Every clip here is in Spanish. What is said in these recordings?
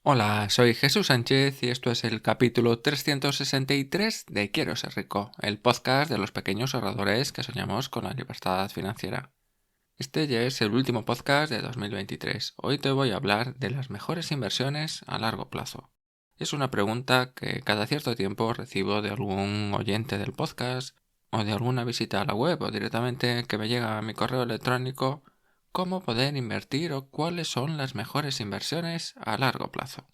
Hola, soy Jesús Sánchez y esto es el capítulo 363 de Quiero ser rico, el podcast de los pequeños ahorradores que soñamos con la libertad financiera. Este ya es el último podcast de 2023. Hoy te voy a hablar de las mejores inversiones a largo plazo. Es una pregunta que cada cierto tiempo recibo de algún oyente del podcast o de alguna visita a la web o directamente que me llega a mi correo electrónico. ¿Cómo poder invertir o cuáles son las mejores inversiones a largo plazo?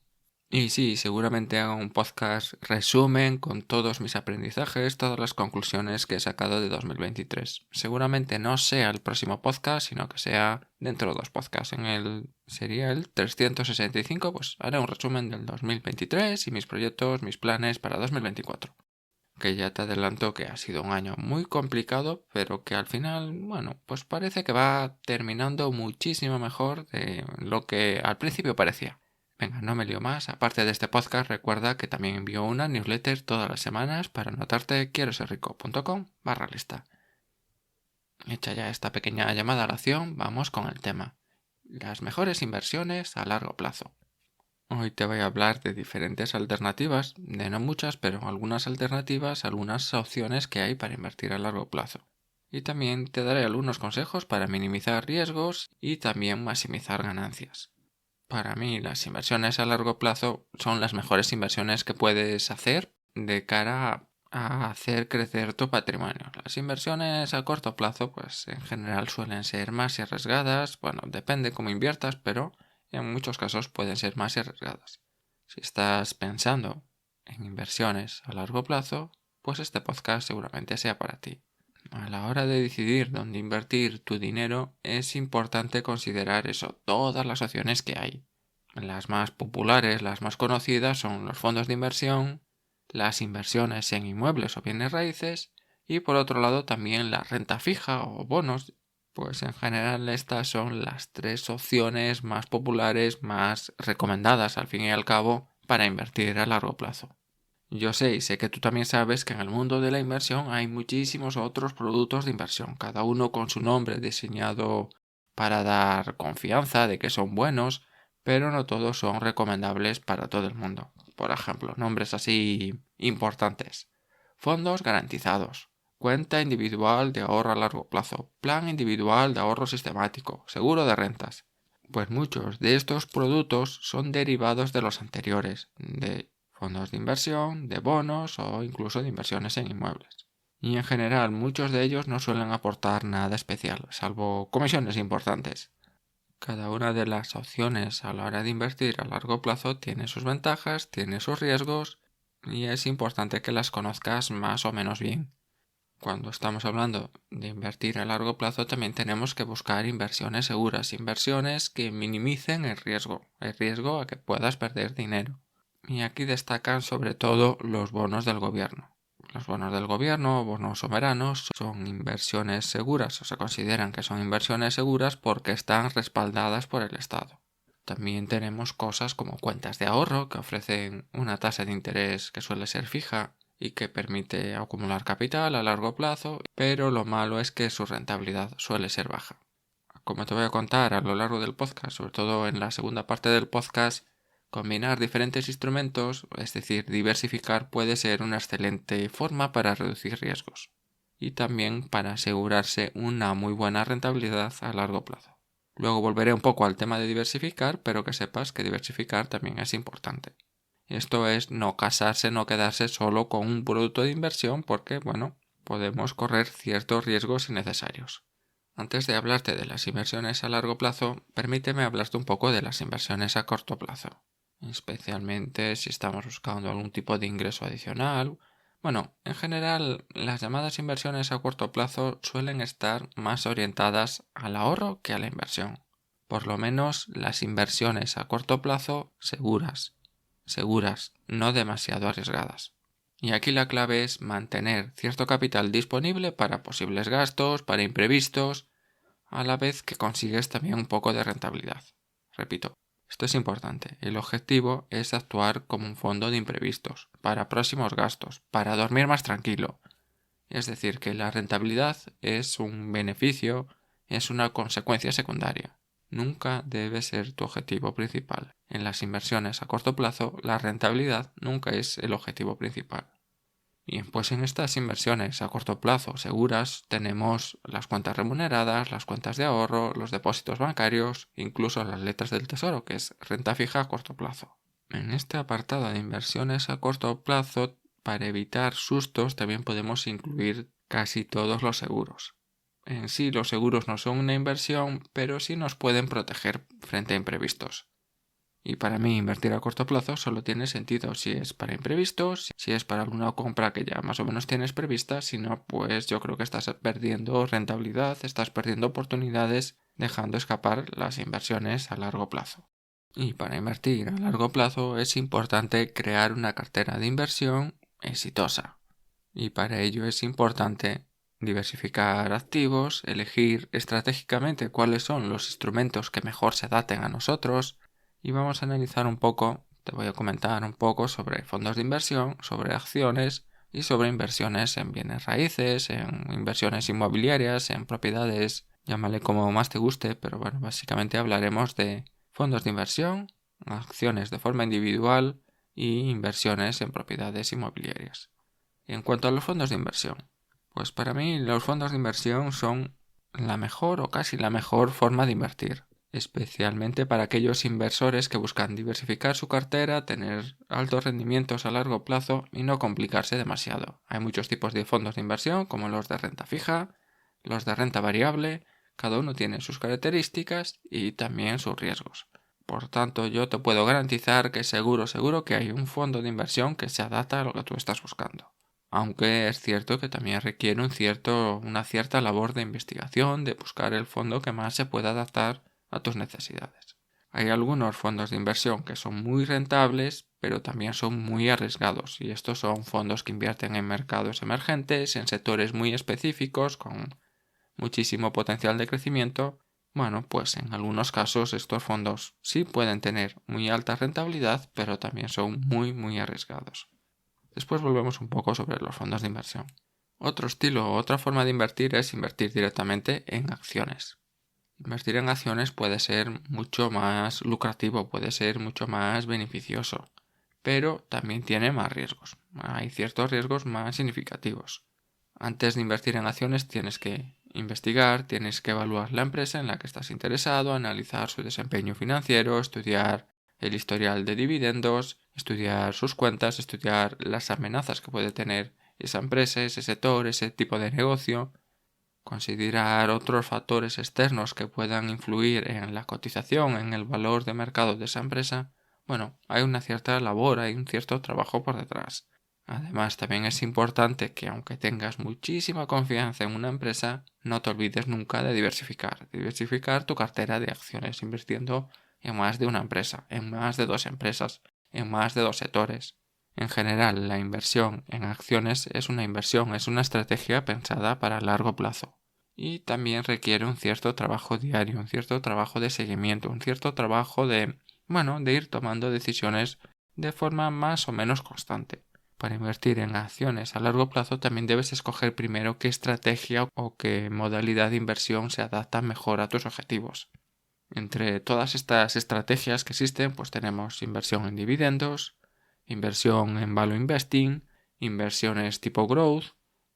Y sí, seguramente haga un podcast resumen con todos mis aprendizajes, todas las conclusiones que he sacado de 2023. Seguramente no sea el próximo podcast, sino que sea dentro de 2 podcasts. Sería el 365, pues haré un resumen del 2023 y mis proyectos, mis planes para 2024. Que ya te adelanto que ha sido un año muy complicado, pero que al final, pues parece que va terminando muchísimo mejor de lo que al principio parecía. Venga, no me lío más. Aparte de este podcast, recuerda que también envío una newsletter todas las semanas para anotarte quieroserrico.com/lista. Hecha ya esta pequeña llamada a la acción, vamos con el tema. Las mejores inversiones a largo plazo. Hoy te voy a hablar de diferentes alternativas, de no muchas, pero algunas alternativas, algunas opciones que hay para invertir a largo plazo. Y también te daré algunos consejos para minimizar riesgos y también maximizar ganancias. Para mí, las inversiones a largo plazo son las mejores inversiones que puedes hacer de cara a hacer crecer tu patrimonio. Las inversiones a corto plazo, pues en general suelen ser más arriesgadas. Bueno, depende cómo inviertas, pero en muchos casos pueden ser más arriesgadas. Si estás pensando en inversiones a largo plazo, pues este podcast seguramente sea para ti. A la hora de decidir dónde invertir tu dinero, es importante considerar todas las opciones que hay. Las más populares, las más conocidas son los fondos de inversión, las inversiones en inmuebles o bienes raíces y por otro lado también la renta fija o bonos. Pues en general estas son las 3 opciones más populares, más recomendadas al fin y al cabo para invertir a largo plazo. Yo sé y sé que tú también sabes que en el mundo de la inversión hay muchísimos otros productos de inversión, cada uno con su nombre diseñado para dar confianza de que son buenos, pero no todos son recomendables para todo el mundo. Por ejemplo, nombres así importantes. Fondos garantizados. Cuenta individual de ahorro a largo plazo. Plan individual de ahorro sistemático. Seguro de rentas. Pues muchos de estos productos son derivados de los anteriores, de fondos de inversión, de bonos o incluso de inversiones en inmuebles. Y en general muchos de ellos no suelen aportar nada especial, salvo comisiones importantes. Cada una de las opciones a la hora de invertir a largo plazo tiene sus ventajas, tiene sus riesgos y es importante que las conozcas más o menos bien. Cuando estamos hablando de invertir a largo plazo también tenemos que buscar inversiones seguras, inversiones que minimicen el riesgo a que puedas perder dinero. Y aquí destacan sobre todo los bonos del gobierno. Los bonos del gobierno o bonos soberanos son inversiones seguras o se consideran que son inversiones seguras porque están respaldadas por el Estado. También tenemos cosas como cuentas de ahorro que ofrecen una tasa de interés que suele ser fija y que permite acumular capital a largo plazo, pero lo malo es que su rentabilidad suele ser baja. Como te voy a contar a lo largo del podcast, sobre todo en la segunda parte del podcast, combinar diferentes instrumentos, es decir, diversificar, puede ser una excelente forma para reducir riesgos y también para asegurarse una muy buena rentabilidad a largo plazo. Luego volveré un poco al tema de diversificar, pero que sepas que diversificar también es importante. Esto es no casarse, no quedarse solo con un producto de inversión porque, podemos correr ciertos riesgos innecesarios. Antes de hablarte de las inversiones a largo plazo, permíteme hablarte un poco de las inversiones a corto plazo, especialmente si estamos buscando algún tipo de ingreso adicional. En general, las llamadas inversiones a corto plazo suelen estar más orientadas al ahorro que a la inversión. Por lo menos las inversiones a corto plazo seguras, no demasiado arriesgadas. Y aquí la clave es mantener cierto capital disponible para posibles gastos, para imprevistos, a la vez que consigues también un poco de rentabilidad. Repito, esto es importante. El objetivo es actuar como un fondo de imprevistos, para próximos gastos, para dormir más tranquilo. Es decir, que la rentabilidad es un beneficio, es una consecuencia secundaria. Nunca debe ser tu objetivo principal. En las inversiones a corto plazo, la rentabilidad nunca es el objetivo principal. Bien, pues en estas inversiones a corto plazo seguras tenemos las cuentas remuneradas, las cuentas de ahorro, los depósitos bancarios, incluso las letras del tesoro, que es renta fija a corto plazo. En este apartado de inversiones a corto plazo, para evitar sustos, también podemos incluir casi todos los seguros. En sí, los seguros no son una inversión, pero sí nos pueden proteger frente a imprevistos. Y para mí invertir a corto plazo solo tiene sentido si es para imprevistos, si es para alguna compra que ya más o menos tienes prevista, si no, pues yo creo que estás perdiendo rentabilidad, estás perdiendo oportunidades, dejando escapar las inversiones a largo plazo. Y para invertir a largo plazo es importante crear una cartera de inversión exitosa. Y para ello es importante diversificar activos, elegir estratégicamente cuáles son los instrumentos que mejor se adapten a nosotros, y vamos a analizar un poco, te voy a comentar un poco sobre fondos de inversión, sobre acciones y sobre inversiones en bienes raíces, en inversiones inmobiliarias, en propiedades, llámale como más te guste, pero bueno, básicamente hablaremos de fondos de inversión, acciones de forma individual y inversiones en propiedades inmobiliarias. En cuanto a los fondos de inversión, pues para mí los fondos de inversión son la mejor o casi la mejor forma de invertir, especialmente para aquellos inversores que buscan diversificar su cartera, tener altos rendimientos a largo plazo y no complicarse demasiado. Hay muchos tipos de fondos de inversión, como los de renta fija, los de renta variable, cada uno tiene sus características y también sus riesgos. Por tanto, yo te puedo garantizar que seguro que hay un fondo de inversión que se adapta a lo que tú estás buscando. Aunque es cierto que también requiere una cierta labor de investigación, de buscar el fondo que más se pueda adaptar a tus necesidades. Hay algunos fondos de inversión que son muy rentables, pero también son muy arriesgados, y estos son fondos que invierten en mercados emergentes, en sectores muy específicos, con muchísimo potencial de crecimiento. Bueno, pues en algunos casos estos fondos sí pueden tener muy alta rentabilidad, pero también son muy arriesgados. Después volvemos un poco sobre los fondos de inversión. Otro estilo o otra forma de invertir es invertir directamente en acciones. Invertir en acciones puede ser mucho más lucrativo, puede ser mucho más beneficioso, pero también tiene más riesgos. Hay ciertos riesgos más significativos. Antes de invertir en acciones tienes que investigar, tienes que evaluar la empresa en la que estás interesado, analizar su desempeño financiero, estudiar el historial de dividendos, estudiar sus cuentas, estudiar las amenazas que puede tener esa empresa, ese sector, ese tipo de negocio, considerar otros factores externos que puedan influir en la cotización, en el valor de mercado de esa empresa. Bueno, hay una cierta labor, hay un cierto trabajo por detrás. Además, también es importante que aunque tengas muchísima confianza en una empresa, no te olvides nunca de diversificar tu cartera de acciones invirtiendo en más de una empresa, en más de 2 empresas, en más de 2 sectores. En general, la inversión en acciones es una inversión, es una estrategia pensada para largo plazo. Y también requiere un cierto trabajo diario, un cierto trabajo de seguimiento, un cierto trabajo de ir tomando decisiones de forma más o menos constante. Para invertir en acciones a largo plazo también debes escoger primero qué estrategia o qué modalidad de inversión se adapta mejor a tus objetivos. Entre todas estas estrategias que existen, pues tenemos inversión en dividendos, inversión en value investing, inversiones tipo growth.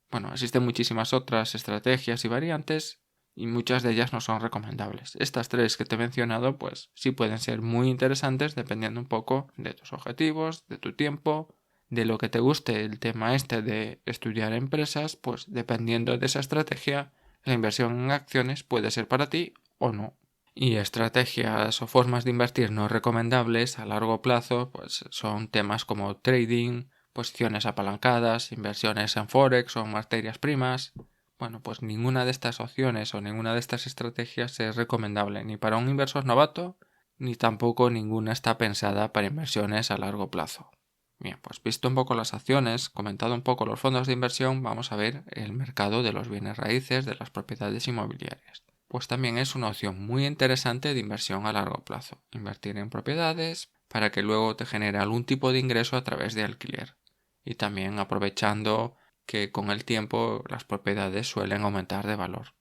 Bueno, existen muchísimas otras estrategias y variantes y muchas de ellas no son recomendables. Estas 3 que te he mencionado, pues sí pueden ser muy interesantes dependiendo un poco de tus objetivos, de tu tiempo, de lo que te guste el tema de estudiar empresas, pues dependiendo de esa estrategia, la inversión en acciones puede ser para ti o no. Y estrategias o formas de invertir no recomendables a largo plazo, pues son temas como trading, posiciones apalancadas, inversiones en forex o en materias primas. Bueno, pues ninguna de estas opciones o ninguna de estas estrategias es recomendable ni para un inversor novato, ni tampoco ninguna está pensada para inversiones a largo plazo. Bien, pues visto un poco las acciones, comentado un poco los fondos de inversión, vamos a ver el mercado de los bienes raíces, de las propiedades inmobiliarias. Pues también es una opción muy interesante de inversión a largo plazo. Invertir en propiedades para que luego te genere algún tipo de ingreso a través de alquiler. Y también aprovechando que con el tiempo las propiedades suelen aumentar de valor.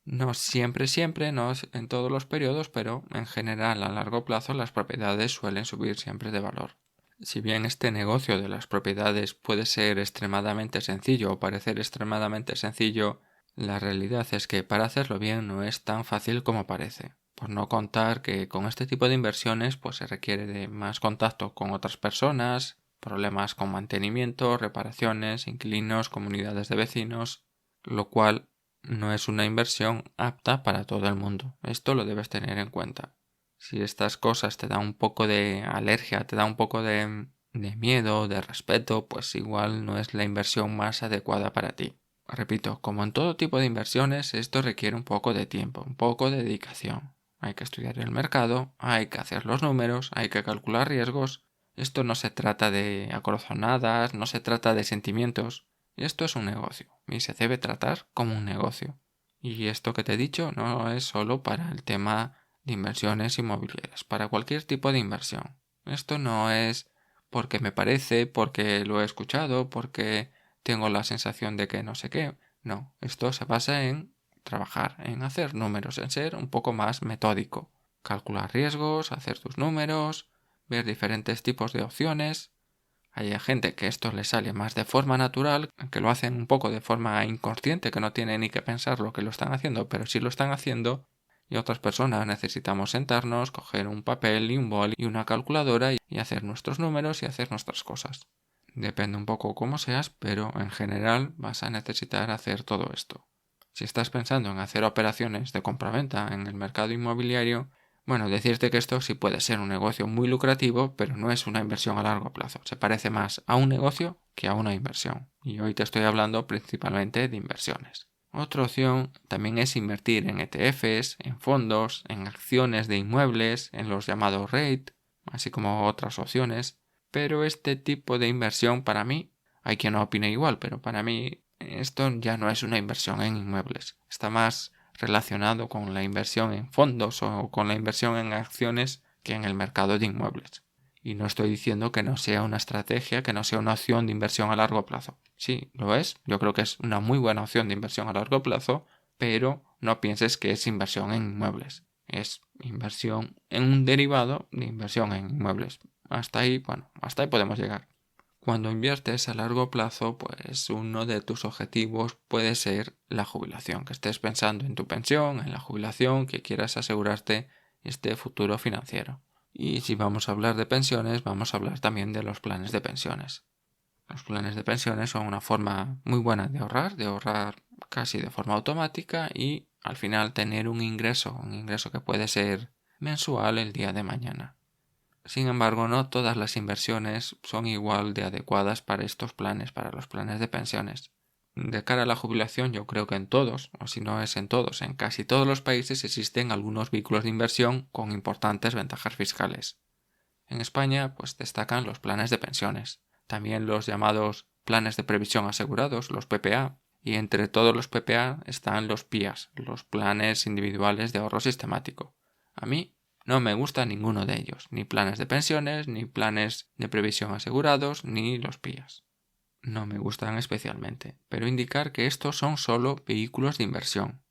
No siempre, no en todos los periodos, pero en general a largo plazo las propiedades suelen subir siempre de valor. Si bien este negocio de las propiedades puede ser extremadamente sencillo o parecer extremadamente sencillo, la realidad es que para hacerlo bien no es tan fácil como parece. Por no contar que con este tipo de inversiones pues se requiere de más contacto con otras personas, problemas con mantenimiento, reparaciones, inquilinos, comunidades de vecinos, lo cual no es una inversión apta para todo el mundo. Esto lo debes tener en cuenta. Si estas cosas te dan un poco de alergia, te da un poco de miedo, de respeto, pues igual no es la inversión más adecuada para ti. Repito, como en todo tipo de inversiones, esto requiere un poco de tiempo, un poco de dedicación. Hay que estudiar el mercado, hay que hacer los números, hay que calcular riesgos. Esto no se trata de acorazonadas, no se trata de sentimientos. Esto es un negocio y se debe tratar como un negocio. Y esto que te he dicho no es solo para el tema de inversiones inmobiliarias, para cualquier tipo de inversión. Esto no es porque me parece, porque lo he escuchado, porque tengo la sensación de que no sé qué. No, esto se basa en trabajar, en hacer números, en ser un poco más metódico. Calcular riesgos, hacer tus números, ver diferentes tipos de opciones. Hay gente que esto le sale más de forma natural, que lo hacen un poco de forma inconsciente, que no tienen ni que pensar lo que lo están haciendo, pero sí lo están haciendo. Y otras personas necesitamos sentarnos, coger un papel y un bol y una calculadora y hacer nuestros números y hacer nuestras cosas. Depende un poco cómo seas, pero en general vas a necesitar hacer todo esto. Si estás pensando en hacer operaciones de compraventa en el mercado inmobiliario, bueno, decirte que esto sí puede ser un negocio muy lucrativo, pero no es una inversión a largo plazo. Se parece más a un negocio que a una inversión. Y hoy te estoy hablando principalmente de inversiones. Otra opción también es invertir en ETFs, en fondos, en acciones de inmuebles, en los llamados REIT, así como otras opciones. Pero este tipo de inversión para mí, hay quien no opine igual, pero para mí esto ya no es una inversión en inmuebles. Está más relacionado con la inversión en fondos o con la inversión en acciones que en el mercado de inmuebles. Y no estoy diciendo que no sea una estrategia, que no sea una opción de inversión a largo plazo. Sí, lo es. Yo creo que es una muy buena opción de inversión a largo plazo, pero no pienses que es inversión en inmuebles. Es inversión en un derivado de inversión en inmuebles. Hasta ahí podemos llegar. Cuando inviertes a largo plazo, pues uno de tus objetivos puede ser la jubilación, que estés pensando en tu pensión, en la jubilación, que quieras asegurarte este futuro financiero. Y si vamos a hablar de pensiones, vamos a hablar también de los planes de pensiones. Los planes de pensiones son una forma muy buena de ahorrar casi de forma automática y al final tener un ingreso que puede ser mensual el día de mañana. Sin embargo, no todas las inversiones son igual de adecuadas para estos planes, para los planes de pensiones. De cara a la jubilación, yo creo que en todos, o si no es en todos, en casi todos los países existen algunos vehículos de inversión con importantes ventajas fiscales. En España, pues destacan los planes de pensiones, también los llamados planes de previsión asegurados, los PPA, y entre todos los PPA están los PIAs, los planes individuales de ahorro sistemático. A mí no me gusta ninguno de ellos, ni planes de pensiones, ni planes de previsión asegurados, ni los PIAs. No me gustan especialmente, pero indicar que estos son solo vehículos de inversión.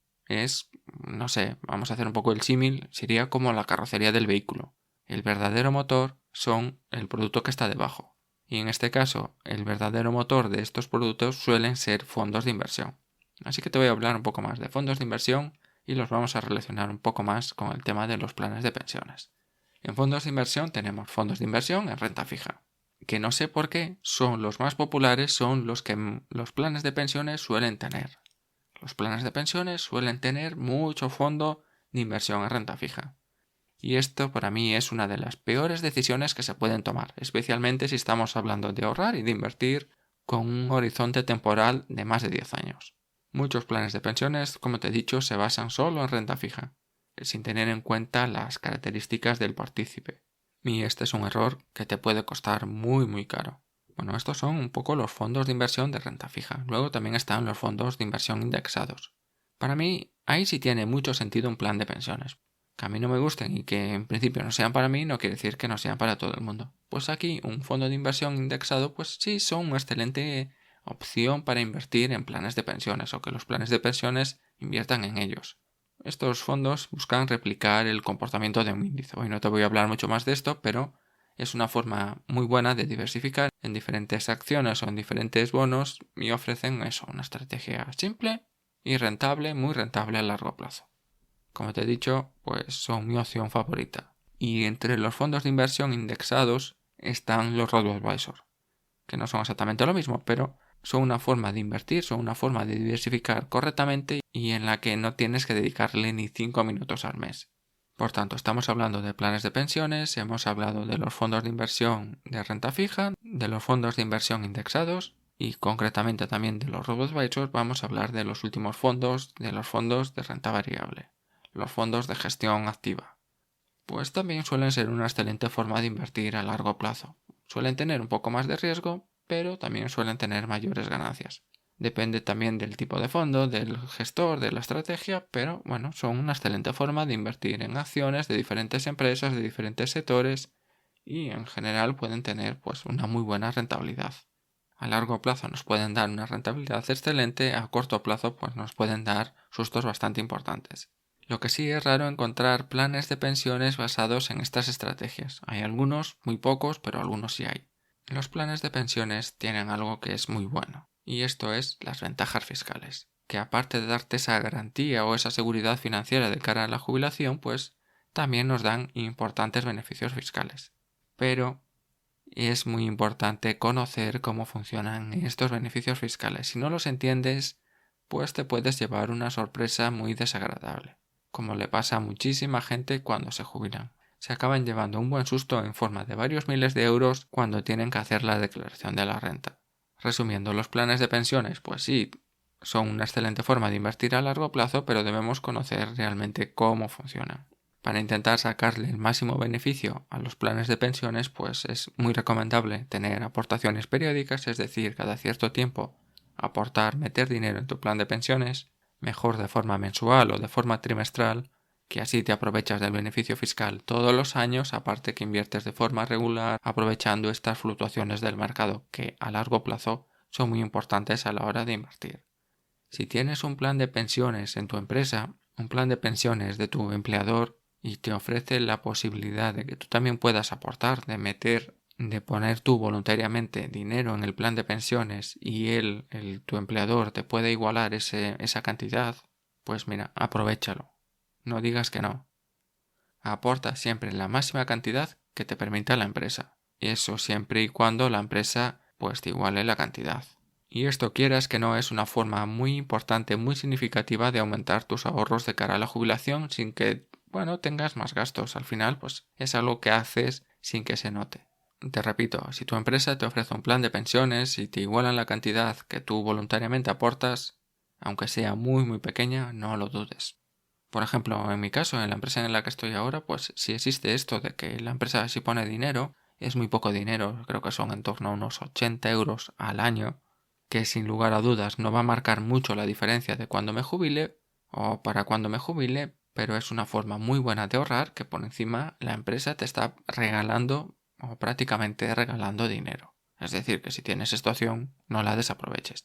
No sé, vamos a hacer un poco el símil, sería como la carrocería del vehículo. El verdadero motor son el producto que está debajo. Y en este caso, el verdadero motor de estos productos suelen ser fondos de inversión. Así que te voy a hablar un poco más de fondos de inversión y los vamos a relacionar un poco más con el tema de los planes de pensiones. En fondos de inversión tenemos fondos de inversión en renta fija, que no sé por qué son los más populares, son los que los planes de pensiones suelen tener. Los planes de pensiones suelen tener mucho fondo de inversión en renta fija. Y esto para mí es una de las peores decisiones que se pueden tomar, especialmente si estamos hablando de ahorrar y de invertir con un horizonte temporal de más de 10 años. Muchos planes de pensiones, como te he dicho, se basan solo en renta fija, sin tener en cuenta las características del partícipe. Y este es un error que te puede costar muy caro. Bueno, estos son un poco los fondos de inversión de renta fija. Luego también están los fondos de inversión indexados. Para mí, ahí sí tiene mucho sentido un plan de pensiones. Que a mí no me gusten y que en principio no sean para mí no quiere decir que no sean para todo el mundo. Pues aquí un fondo de inversión indexado pues sí son una excelente opción para invertir en planes de pensiones o que los planes de pensiones inviertan en ellos. estos fondos buscan replicar el comportamiento de un índice. Hoy no te voy a hablar mucho más de esto, pero es una forma muy buena de diversificar en diferentes acciones o en diferentes bonos y ofrecen eso, una estrategia simple y rentable, muy rentable a largo plazo. Como te he dicho, pues son mi opción favorita. Y entre los fondos de inversión indexados están los robo-advisor, que no son exactamente lo mismo, pero son una forma de invertir, son una forma de diversificar correctamente y en la que no tienes que dedicarle ni 5 minutos al mes. Por tanto, estamos hablando de planes de pensiones, hemos hablado de los fondos de inversión de renta fija, de los fondos de inversión indexados y concretamente también de los robo-advisors. Vamos a hablar de los últimos fondos, de los fondos de renta variable, los fondos de gestión activa. Pues también suelen ser una excelente forma de invertir a largo plazo. Suelen tener un poco más de riesgo, pero también suelen tener mayores ganancias. Depende también del tipo de fondo, del gestor, de la estrategia, pero bueno, son una excelente forma de invertir en acciones de diferentes empresas, de diferentes sectores y en general pueden tener pues una muy buena rentabilidad. A largo plazo nos pueden dar una rentabilidad excelente, a corto plazo pues nos pueden dar sustos bastante importantes. Lo que sí es raro encontrar planes de pensiones basados en estas estrategias. Hay algunos, muy pocos, pero algunos sí hay. Los planes de pensiones tienen algo que es muy bueno, y esto es las ventajas fiscales, que aparte de darte esa garantía o esa seguridad financiera de cara a la jubilación, pues también nos dan importantes beneficios fiscales. Pero es muy importante conocer cómo funcionan estos beneficios fiscales. Si no los entiendes, pues te puedes llevar una sorpresa muy desagradable, como le pasa a muchísima gente cuando se jubilan. Se acaban llevando un buen susto en forma de varios miles de euros cuando tienen que hacer la declaración de la renta. Resumiendo, los planes de pensiones, pues sí, son una excelente forma de invertir a largo plazo, pero debemos conocer realmente cómo funcionan. Para intentar sacarle el máximo beneficio a los planes de pensiones, pues es muy recomendable tener aportaciones periódicas, es decir, cada cierto tiempo aportar, meter dinero en tu plan de pensiones, mejor de forma mensual o de forma trimestral, que así te aprovechas del beneficio fiscal todos los años, aparte que inviertes de forma regular, aprovechando estas fluctuaciones del mercado que a largo plazo son muy importantes a la hora de invertir. Si tienes un plan de pensiones en tu empresa, un plan de pensiones de tu empleador y te ofrece la posibilidad de que tú también puedas aportar, de poner tú voluntariamente dinero en el plan de pensiones y tu empleador te puede igualar esa cantidad, pues mira, aprovéchalo. No digas que no. Aporta siempre la máxima cantidad que te permita la empresa. Y eso siempre y cuando la empresa pues te iguale la cantidad. Y esto, quieras que no, es una forma muy importante, muy significativa de aumentar tus ahorros de cara a la jubilación sin que, tengas más gastos. Al final, pues es algo que haces sin que se note. Te repito, si tu empresa te ofrece un plan de pensiones y te igualan la cantidad que tú voluntariamente aportas, aunque sea muy muy pequeña, no lo dudes. Por ejemplo, en mi caso, en la empresa en la que estoy ahora, pues si existe esto de que la empresa si pone dinero, es muy poco dinero, creo que son en torno a unos 80 euros al año, que sin lugar a dudas no va a marcar mucho la diferencia de cuando me jubile o para cuando me jubile, pero es una forma muy buena de ahorrar que por encima la empresa te está regalando o prácticamente regalando dinero. Es decir, que si tienes esta opción, no la desaproveches.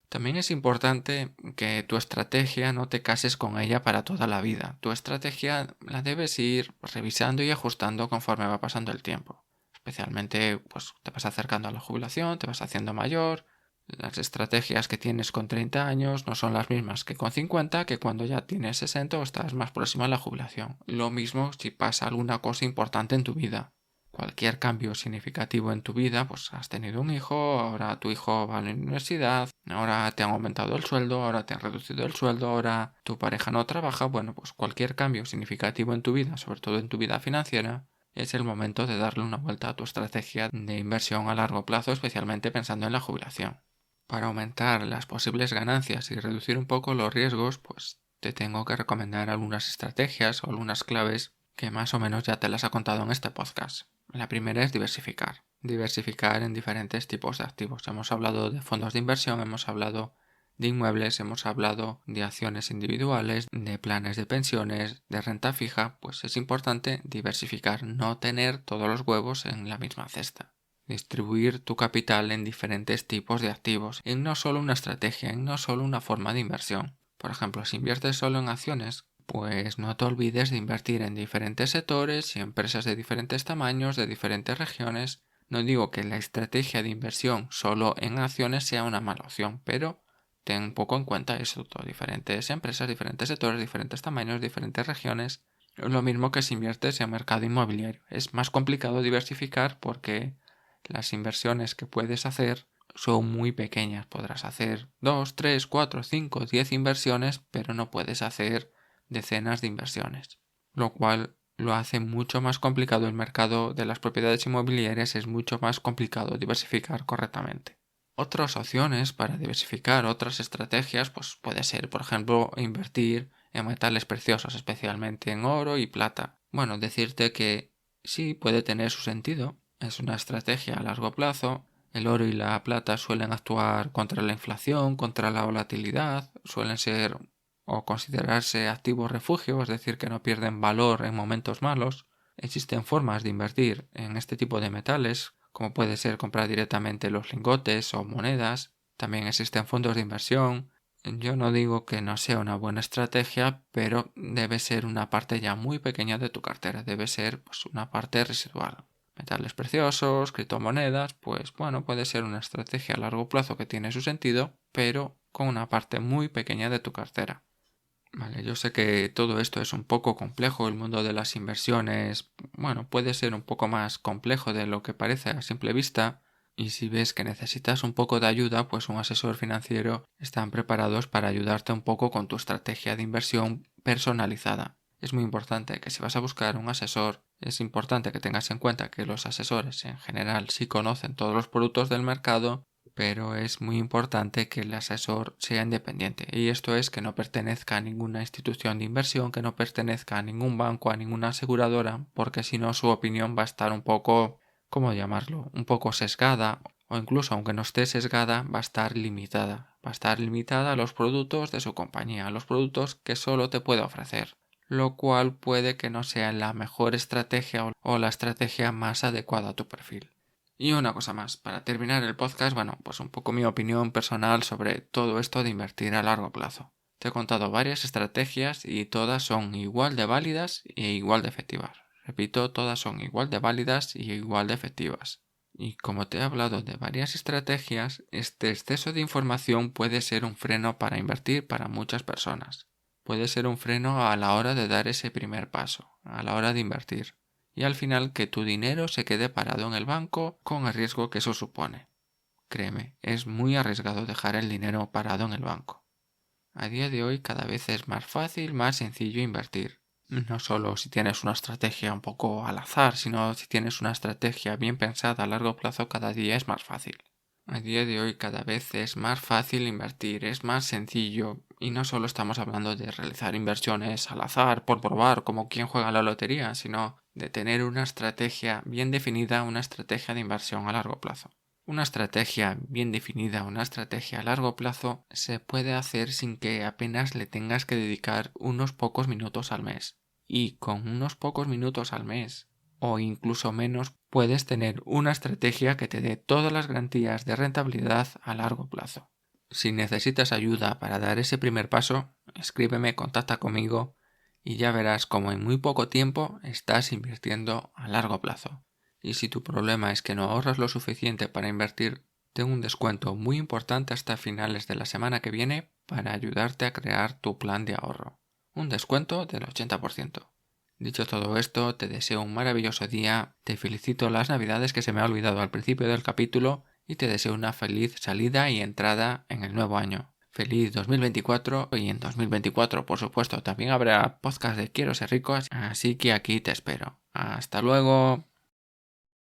También es importante que tu estrategia no te cases con ella para toda la vida. Tu estrategia la debes ir revisando y ajustando conforme va pasando el tiempo. Especialmente, pues te vas acercando a la jubilación, te vas haciendo mayor. Las estrategias que tienes con 30 años no son las mismas que con 50, que cuando ya tienes 60 o estás más próxima a la jubilación. Lo mismo si pasa alguna cosa importante en tu vida. Cualquier cambio significativo en tu vida, pues has tenido un hijo, ahora tu hijo va a la universidad, ahora te han aumentado el sueldo, ahora te han reducido el sueldo, ahora tu pareja no trabaja, pues cualquier cambio significativo en tu vida, sobre todo en tu vida financiera, es el momento de darle una vuelta a tu estrategia de inversión a largo plazo, especialmente pensando en la jubilación. Para aumentar las posibles ganancias y reducir un poco los riesgos, pues te tengo que recomendar algunas estrategias o algunas claves que más o menos ya te las he contado en este podcast. La primera es diversificar. Diversificar en diferentes tipos de activos. Hemos hablado de fondos de inversión, hemos hablado de inmuebles, hemos hablado de acciones individuales, de planes de pensiones, de renta fija. Pues es importante diversificar, no tener todos los huevos en la misma cesta. Distribuir tu capital en diferentes tipos de activos, en no solo una estrategia, en no solo una forma de inversión. Por ejemplo, si inviertes solo en acciones, pues no te olvides de invertir en diferentes sectores y empresas de diferentes tamaños, de diferentes regiones. No digo que la estrategia de inversión solo en acciones sea una mala opción, pero ten un poco en cuenta eso, diferentes empresas, diferentes sectores, diferentes tamaños, diferentes regiones. Lo mismo que si inviertes en mercado inmobiliario. Es más complicado diversificar porque las inversiones que puedes hacer son muy pequeñas. Podrás hacer 2, 3, 4, 5, 10 inversiones, pero no puedes hacer decenas de inversiones. Lo cual lo hace mucho más complicado el mercado de las propiedades inmobiliarias, es mucho más complicado diversificar correctamente. Otras opciones para diversificar, otras estrategias, pues puede ser, por ejemplo, invertir en metales preciosos, especialmente en oro y plata. Bueno, decirte que sí puede tener su sentido, es una estrategia a largo plazo. El oro y la plata suelen actuar contra la inflación, contra la volatilidad, suelen ser o considerarse activos refugio, es decir, que no pierden valor en momentos malos. Existen formas de invertir en este tipo de metales, como puede ser comprar directamente los lingotes o monedas. También existen fondos de inversión. Yo no digo que no sea una buena estrategia, pero debe ser una parte ya muy pequeña de tu cartera, debe ser pues, una parte residual. Metales preciosos, criptomonedas, pues bueno, puede ser una estrategia a largo plazo que tiene su sentido, pero con una parte muy pequeña de tu cartera. Vale, yo sé que todo esto es un poco complejo, el mundo de las inversiones, bueno, puede ser un poco más complejo de lo que parece a simple vista, y si ves que necesitas un poco de ayuda, pues un asesor financiero están preparados para ayudarte un poco con tu estrategia de inversión personalizada. Es muy importante que si vas a buscar un asesor, es importante que tengas en cuenta que los asesores en general sí conocen todos los productos del mercado, pero es muy importante que el asesor sea independiente, y esto es que no pertenezca a ninguna institución de inversión, que no pertenezca a ningún banco, a ninguna aseguradora, porque si no su opinión va a estar un poco, ¿cómo llamarlo?, un poco sesgada, o incluso aunque no esté sesgada, va a estar limitada. Va a estar limitada a los productos de su compañía, a los productos que solo te puede ofrecer, lo cual puede que no sea la mejor estrategia o la estrategia más adecuada a tu perfil. Y una cosa más, para terminar el podcast, bueno, pues un poco mi opinión personal sobre todo esto de invertir a largo plazo. Te he contado varias estrategias y todas son igual de válidas e igual de efectivas. Repito, todas son igual de válidas y igual de efectivas. Y como te he hablado de varias estrategias, este exceso de información puede ser un freno para invertir para muchas personas. Puede ser un freno a la hora de dar ese primer paso, a la hora de invertir. Y al final que tu dinero se quede parado en el banco con el riesgo que eso supone. Créeme, es muy arriesgado dejar el dinero parado en el banco. A día de hoy cada vez es más fácil, más sencillo invertir. No solo si tienes una estrategia un poco al azar, sino si tienes una estrategia bien pensada a largo plazo, cada día es más fácil. A día de hoy cada vez es más fácil invertir, es más sencillo, y no solo estamos hablando de realizar inversiones al azar, por probar, como quien juega a la lotería, sino de tener una estrategia bien definida, una estrategia de inversión a largo plazo. Una estrategia bien definida, una estrategia a largo plazo, se puede hacer sin que apenas le tengas que dedicar unos pocos minutos al mes. Y con unos pocos minutos al mes, o incluso menos, puedes tener una estrategia que te dé todas las garantías de rentabilidad a largo plazo. Si necesitas ayuda para dar ese primer paso, escríbeme, contacta conmigo y ya verás cómo en muy poco tiempo estás invirtiendo a largo plazo. Y si tu problema es que no ahorras lo suficiente para invertir, tengo un descuento muy importante hasta finales de la semana que viene para ayudarte a crear tu plan de ahorro. Un descuento del 80%. Dicho todo esto, te deseo un maravilloso día, te felicito las Navidades que se me ha olvidado al principio del capítulo y te deseo una feliz salida y entrada en el nuevo año. Feliz 2024 y en 2024 por supuesto también habrá podcast de Quiero ser rico, así que aquí te espero. Hasta luego.